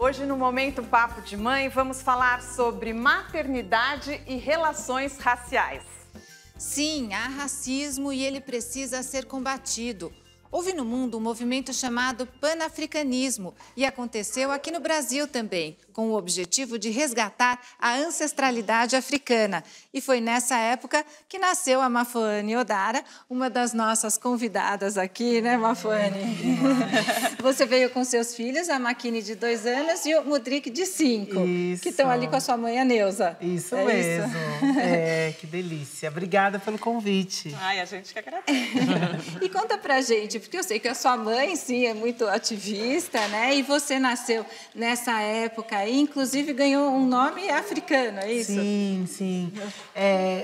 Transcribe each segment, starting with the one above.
Hoje, no Momento Papo de Mãe, vamos falar sobre maternidade e relações raciais. Sim, há racismo e ele precisa ser combatido. Houve no mundo um movimento chamado panafricanismo e aconteceu aqui no Brasil também, com o objetivo de resgatar a ancestralidade africana. E foi nessa época que nasceu a Mafane Odara, uma das nossas convidadas aqui, né, Mafane? Você veio com seus filhos, a Makini de 2 anos e o Mudrik de 5, que estão ali com a sua mãe, a Neuza. Isso mesmo. Que delícia. Obrigada pelo convite. Ai, a gente que agradece. E conta pra gente, porque eu sei que a sua mãe, sim, é muito ativista, né? E você nasceu nessa época e, inclusive, ganhou um nome africano, é isso? Sim, sim.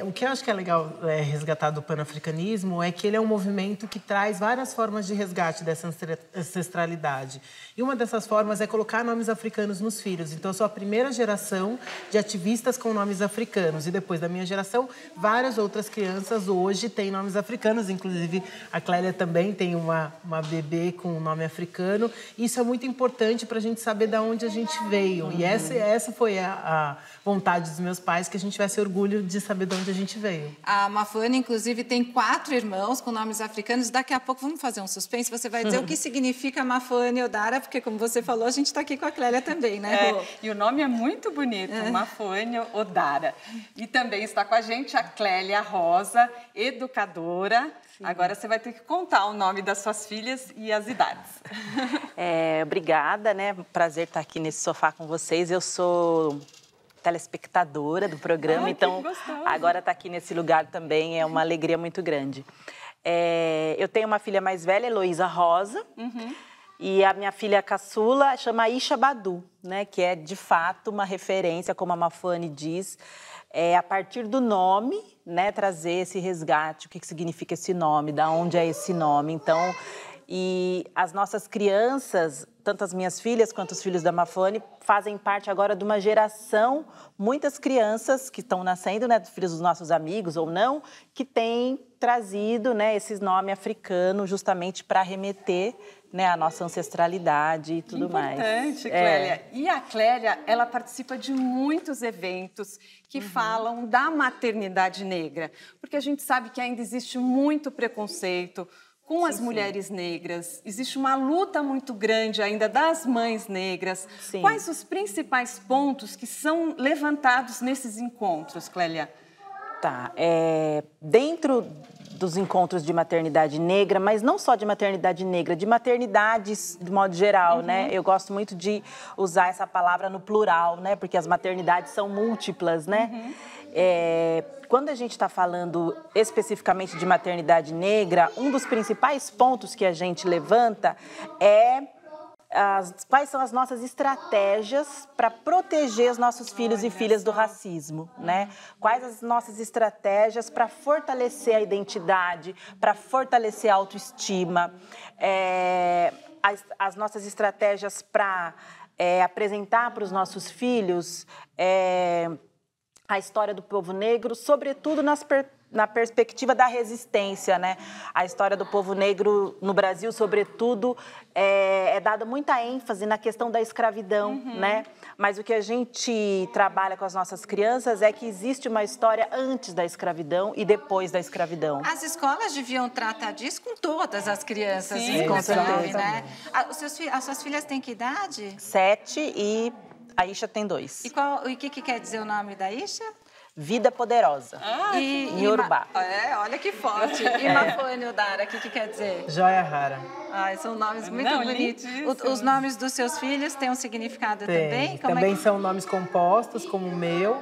O que eu acho que é legal resgatar do panafricanismo é que ele é um movimento que traz várias formas de resgate dessa ancestralidade. E uma dessas formas é colocar nomes africanos nos filhos. Então, eu sou a primeira geração de ativistas com nomes africanos. E depois da minha geração, várias outras crianças hoje têm nomes africanos. Inclusive, a Clélia também tem uma bebê com um nome africano. Isso é muito importante para a gente saber de onde a gente veio. E essa foi a vontade dos meus pais, que a gente tivesse orgulho de saber de onde a gente veio. A Mafane, inclusive, tem 4 irmãos com nomes africanos. Daqui a pouco vamos fazer um suspense. Você vai dizer o que significa Mafane Odara, porque, como você falou, a gente está aqui com a Clélia também, né, Rô? E o nome é muito bonito, Mafane Odara. E também está com a gente a Clélia Rosa, educadora. Sim. Agora você vai ter que contar o nome das suas filhas e as idades. Obrigada, né? Prazer estar aqui nesse sofá com vocês. Eu sou telespectadora do programa, então agora estar aqui nesse lugar também é uma alegria muito grande. Eu tenho uma filha mais velha, Heloísa Rosa, e a minha filha caçula chama Isha Badu, né? Que é, de fato, uma referência, como a Mafane diz, a partir do nome, né, trazer esse resgate, o que significa esse nome, da onde é esse nome. Então, e as nossas crianças, tanto as minhas filhas quanto os filhos da Mafane, fazem parte agora de uma geração, muitas crianças que estão nascendo, né, filhos dos nossos amigos ou não, que têm trazido, né, esse nome africano justamente para remeter, né, a nossa ancestralidade e tudo mais. Importante, Clélia. E a Clélia, ela participa de muitos eventos que falam da maternidade negra, porque a gente sabe que ainda existe muito preconceito com as mulheres negras, existe uma luta muito grande ainda das mães negras. Sim. Quais os principais pontos que são levantados nesses encontros, Clélia? Tá, dentro dos encontros de maternidade negra, mas não só de maternidade negra, de maternidades de modo geral, né? Eu gosto muito de usar essa palavra no plural, né? Porque as maternidades são múltiplas, né? Quando a gente está falando especificamente de maternidade negra, um dos principais pontos que a gente levanta é quais são as nossas estratégias para proteger os nossos filhos e filhas do racismo, né? Quais as nossas estratégias para fortalecer a identidade, para fortalecer a autoestima, as nossas estratégias para apresentar para os nossos filhos a história do povo negro, sobretudo na perspectiva da resistência, né? A história do povo negro no Brasil, sobretudo, é dada muita ênfase na questão da escravidão, né? Mas o que a gente trabalha com as nossas crianças é que existe uma história antes da escravidão e depois da escravidão. As escolas deviam tratar disso com todas as crianças, sim, com certeza, né? As suas filhas têm que idade? 7 e a Isha tem 2. E o que quer dizer o nome da Isha? Vida Poderosa, em Yorubá. Olha que forte. E Mafane Odara, o que quer dizer? Joia rara. São nomes muito bonitos. Os nomes dos seus filhos têm um significado também? Também são nomes compostos, como o meu.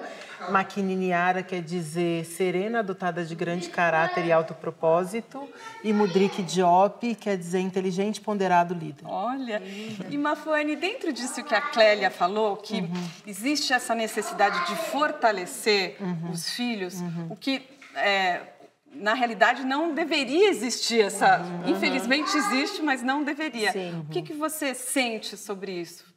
Makini Niara quer dizer serena, dotada de grande caráter e alto propósito. E Mudrik Diop quer dizer inteligente, ponderado, líder. Olha, e Mafane, dentro disso que a Clélia falou, que existe essa necessidade de fortalecer os filhos, o que na realidade não deveria existir essa... Infelizmente existe, mas não deveria. O que você sente sobre isso?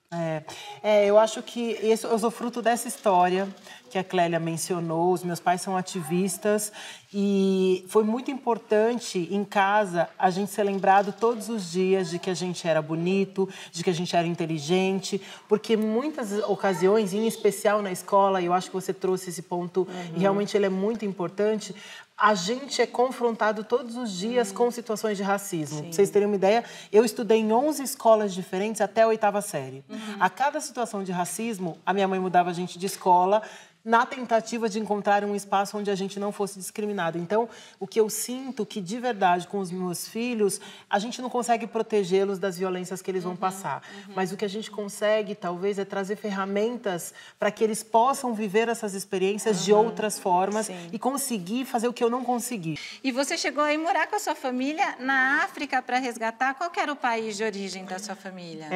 Eu acho que eu sou fruto dessa história que a Clélia mencionou. Os meus pais são ativistas e foi muito importante em casa a gente ser lembrado todos os dias de que a gente era bonito, de que a gente era inteligente, porque muitas ocasiões, em especial na escola, e eu acho que você trouxe esse ponto e realmente ele é muito importante, a gente é confrontado todos os dias com situações de racismo. Pra vocês terem uma ideia, eu estudei em 11 escolas diferentes até a 8ª série. A cada situação de racismo, a minha mãe mudava a gente de escola na tentativa de encontrar um espaço onde a gente não fosse discriminado. Então, o que eu sinto que, de verdade, com os meus filhos, a gente não consegue protegê-los das violências que eles vão passar. Mas o que a gente consegue, talvez, é trazer ferramentas para que eles possam viver essas experiências de outras formas e conseguir fazer o que eu não consegui. E você chegou a ir morar com a sua família na África para resgatar? Qual que era o país de origem da sua família?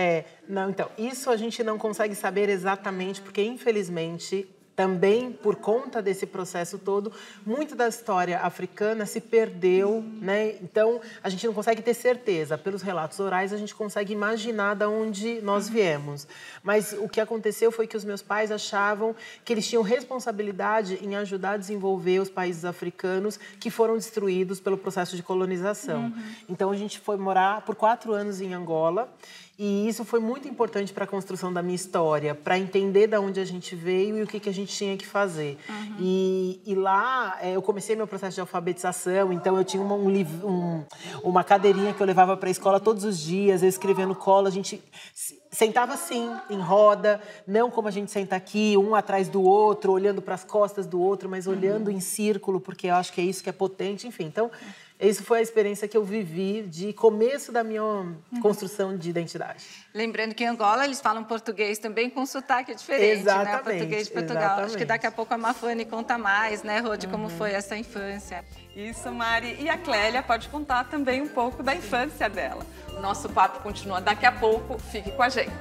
Não, então, isso a gente não consegue saber exatamente, porque, infelizmente, também, por conta desse processo todo, muito da história africana se perdeu, né? Então, a gente não consegue ter certeza. Pelos relatos orais, a gente consegue imaginar de onde nós viemos. Mas o que aconteceu foi que os meus pais achavam que eles tinham responsabilidade em ajudar a desenvolver os países africanos que foram destruídos pelo processo de colonização. Então, a gente foi morar por 4 anos em Angola. E isso foi muito importante para a construção da minha história, para entender de onde a gente veio e o que a gente tinha que fazer. E lá eu comecei meu processo de alfabetização, então eu tinha uma cadeirinha que eu levava para a escola todos os dias, eu escrevia no colo, a gente sentava assim, em roda, não como a gente senta aqui, um atrás do outro, olhando para as costas do outro, mas olhando em círculo, porque eu acho que é isso que é potente, enfim. Então, isso foi a experiência que eu vivi de começo da minha construção de identidade. Lembrando que em Angola eles falam português também com sotaque diferente, exatamente, né? O português de Portugal. Exatamente. Acho que daqui a pouco a Mafane conta mais, né, Rô, de como foi essa infância. Isso, Mari. E a Clélia pode contar também um pouco da infância dela. O nosso papo continua daqui a pouco. Fique com a gente.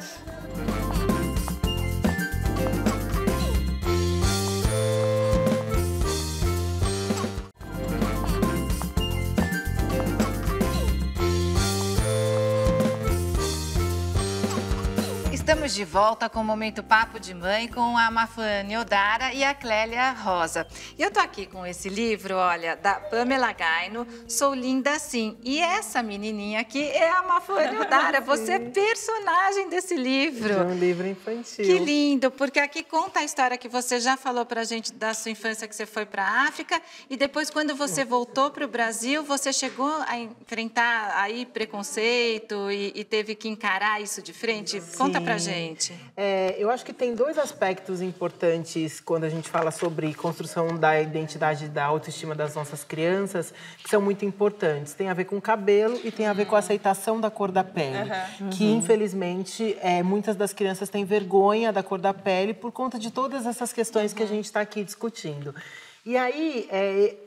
Estamos de volta com o Momento Papo de Mãe com a Mafane Odara e a Clélia Rosa. E eu tô aqui com esse livro, olha, da Pamela Gaino, Sou Linda Assim. E essa menininha aqui é a Mafane Odara, você é personagem desse livro. É um livro infantil. Que lindo, porque aqui conta a história que você já falou pra gente da sua infância, que você foi pra África, e depois quando você voltou pro Brasil, você chegou a enfrentar aí preconceito e teve que encarar isso de frente? Sim. Conta pra gente. Eu acho que tem 2 aspectos importantes quando a gente fala sobre construção da identidade, da autoestima das nossas crianças, que são muito importantes. Tem a ver com o cabelo e tem a ver com a aceitação da cor da pele. Que, infelizmente, muitas das crianças têm vergonha da cor da pele por conta de todas essas questões que a gente está aqui discutindo. E aí,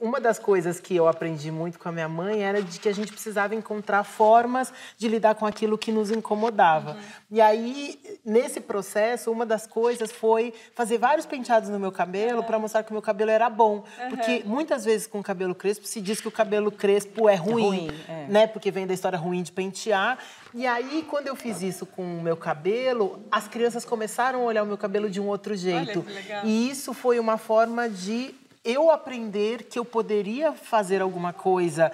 uma das coisas que eu aprendi muito com a minha mãe era de que a gente precisava encontrar formas de lidar com aquilo que nos incomodava. E aí, nesse processo, uma das coisas foi fazer vários penteados no meu cabelo para mostrar que o meu cabelo era bom. Porque muitas vezes com o cabelo crespo se diz que o cabelo crespo é ruim, né? Porque vem da história ruim de pentear. E aí, quando eu fiz isso com o meu cabelo, as crianças começaram a olhar o meu cabelo de um outro jeito. Olha, que legal. E isso foi uma forma de eu aprender que eu poderia fazer alguma coisa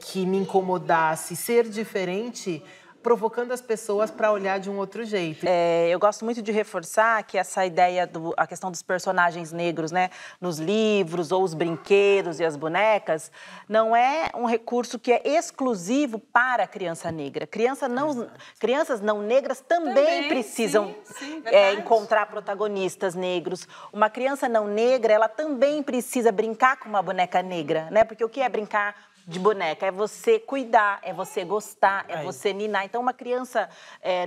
que me incomodasse, ser diferente, provocando as pessoas para olhar de um outro jeito. Eu gosto muito de reforçar que essa ideia, a questão dos personagens negros, né, nos livros ou os brinquedos e as bonecas, não é um recurso que é exclusivo para a criança negra. Crianças não negras também precisam encontrar protagonistas negros. Uma criança não negra, ela também precisa brincar com uma boneca negra, né? Porque o que é brincar de boneca? É você cuidar, é você gostar, é você ninar. Então, uma criança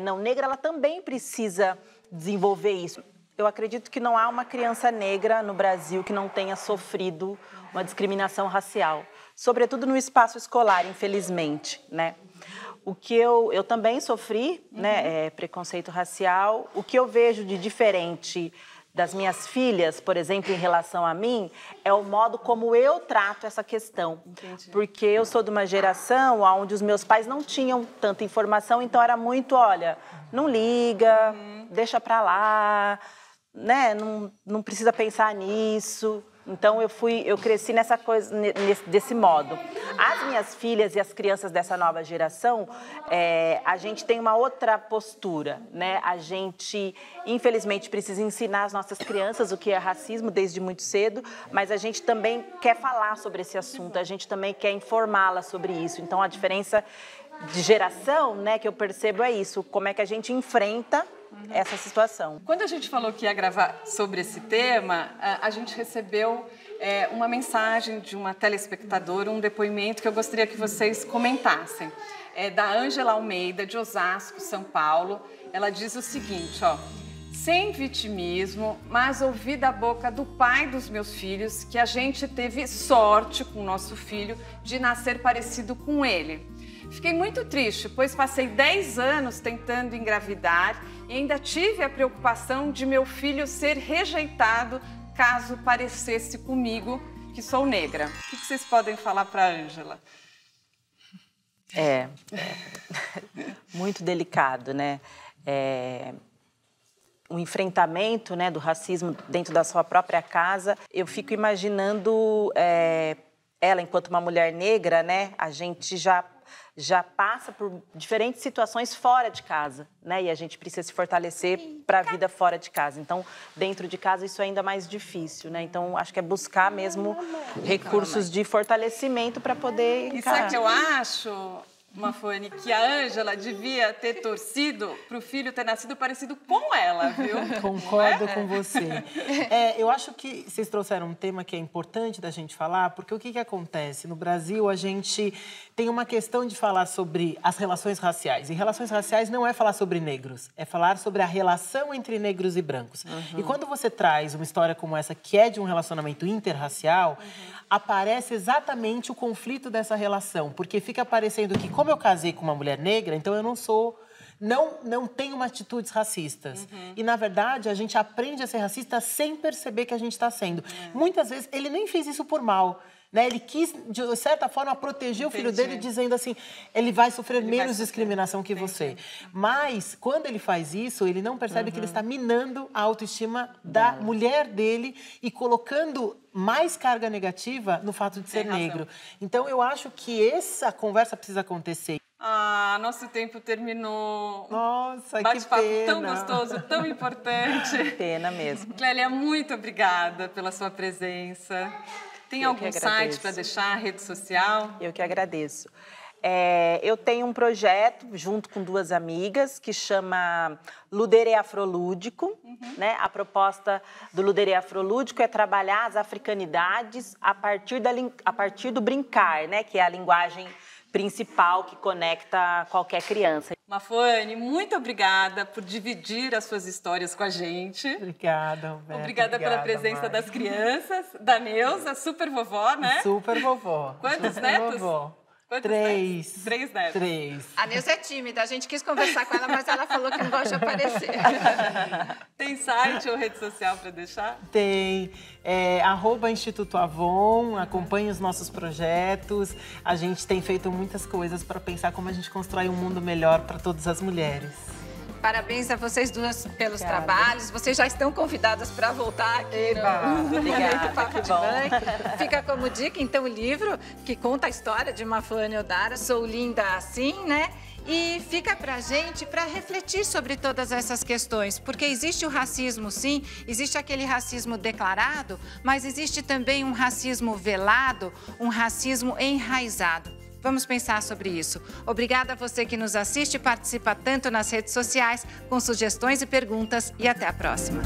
não negra, ela também precisa desenvolver isso. Eu acredito que não há uma criança negra no Brasil que não tenha sofrido uma discriminação racial, sobretudo no espaço escolar, infelizmente, né? O que eu também sofri, né, preconceito racial. O que eu vejo de diferente das minhas filhas, por exemplo, em relação a mim, é o modo como eu trato essa questão. Entendi. Porque eu sou de uma geração onde os meus pais não tinham tanta informação, então era muito, olha, não liga, deixa pra lá, né? Não precisa pensar nisso. Então eu cresci nessa coisa, desse modo. As minhas filhas e as crianças dessa nova geração, a gente tem uma outra postura, né? A gente, infelizmente, precisa ensinar as nossas crianças o que é racismo desde muito cedo, mas a gente também quer falar sobre esse assunto, a gente também quer informá-las sobre isso. Então a diferença de geração, né, que eu percebo é isso, como é que a gente enfrenta essa situação. Quando a gente falou que ia gravar sobre esse tema, a gente recebeu uma mensagem de uma telespectadora, um depoimento que eu gostaria que vocês comentassem. É da Ângela Almeida, de Osasco, São Paulo. Ela diz o seguinte, ó: sem vitimismo, mas ouvi da boca do pai dos meus filhos que a gente teve sorte com o nosso filho de nascer parecido com ele. Fiquei muito triste, pois passei 10 anos tentando engravidar e ainda tive a preocupação de meu filho ser rejeitado caso parecesse comigo, que sou negra. O que vocês podem falar para a Ângela? Muito delicado, né? O enfrentamento, né, do racismo dentro da sua própria casa. Eu fico imaginando ela, enquanto uma mulher negra, né? A gente já passa por diferentes situações fora de casa, né? E a gente precisa se fortalecer para a vida fora de casa. Então, dentro de casa, isso é ainda mais difícil, né? Então, acho que é buscar mesmo recursos de fortalecimento para poder encarar. E sabe o que eu acho, Mafone, que a Ângela devia ter torcido para o filho ter nascido parecido com ela, viu? Concordo com você. Eu acho que vocês trouxeram um tema que é importante da gente falar, porque o que acontece? No Brasil, a gente tem uma questão de falar sobre as relações raciais. E relações raciais não é falar sobre negros, é falar sobre a relação entre negros e brancos. E quando você traz uma história como essa, que é de um relacionamento interracial, aparece exatamente o conflito dessa relação, porque fica parecendo que, como eu casei com uma mulher negra, então eu não tenho uma atitudes racistas. E, na verdade, a gente aprende a ser racista sem perceber que a gente está sendo. Muitas vezes, ele nem fez isso por mal, né? Ele quis, de certa forma, proteger o filho dele, dizendo assim, ele vai sofrer menos discriminação que você. Mas, quando ele faz isso, ele não percebe que ele está minando a autoestima da mulher dele e colocando mais carga negativa no fato de ser negro. Então, eu acho que essa conversa precisa acontecer. Ah, nosso tempo terminou. Nossa, que bate-papo pena. tão gostoso, tão importante. Pena mesmo. Clélia, muito obrigada pela sua presença. Tem algum site para deixar, rede social? Eu que agradeço. Eu tenho um projeto, junto com 2 amigas, que chama Luderê Afrolúdico. Né? A proposta do Luderê Afrolúdico é trabalhar as africanidades a partir do brincar, né? Que é a linguagem principal que conecta qualquer criança. Mafone, muito obrigada por dividir as suas histórias com a gente. Obrigada, Roberta. Obrigada pela presença das crianças, da Neuza, super vovó, né? Super vovó. Quantos super netos? Vovó. Quantos 3. netos? 3 netos. 3. A Neuza é tímida, a gente quis conversar com ela, mas ela falou que não gosta de aparecer. Tem site ou rede social para deixar? Tem. @Instituto Avon, acompanhe os nossos projetos. A gente tem feito muitas coisas para pensar como a gente constrói um mundo melhor para todas as mulheres. Parabéns a vocês duas pelos trabalhos. Vocês já estão convidadas para voltar aqui no Obrigada, Papo de Mãe. Fica como dica, então, o livro que conta a história de Mafone Odara, Sou Linda Assim, né? E fica pra gente para refletir sobre todas essas questões, porque existe o racismo, sim, existe aquele racismo declarado, mas existe também um racismo velado, um racismo enraizado. Vamos pensar sobre isso. Obrigada a você que nos assiste e participa tanto nas redes sociais, com sugestões e perguntas, e até a próxima.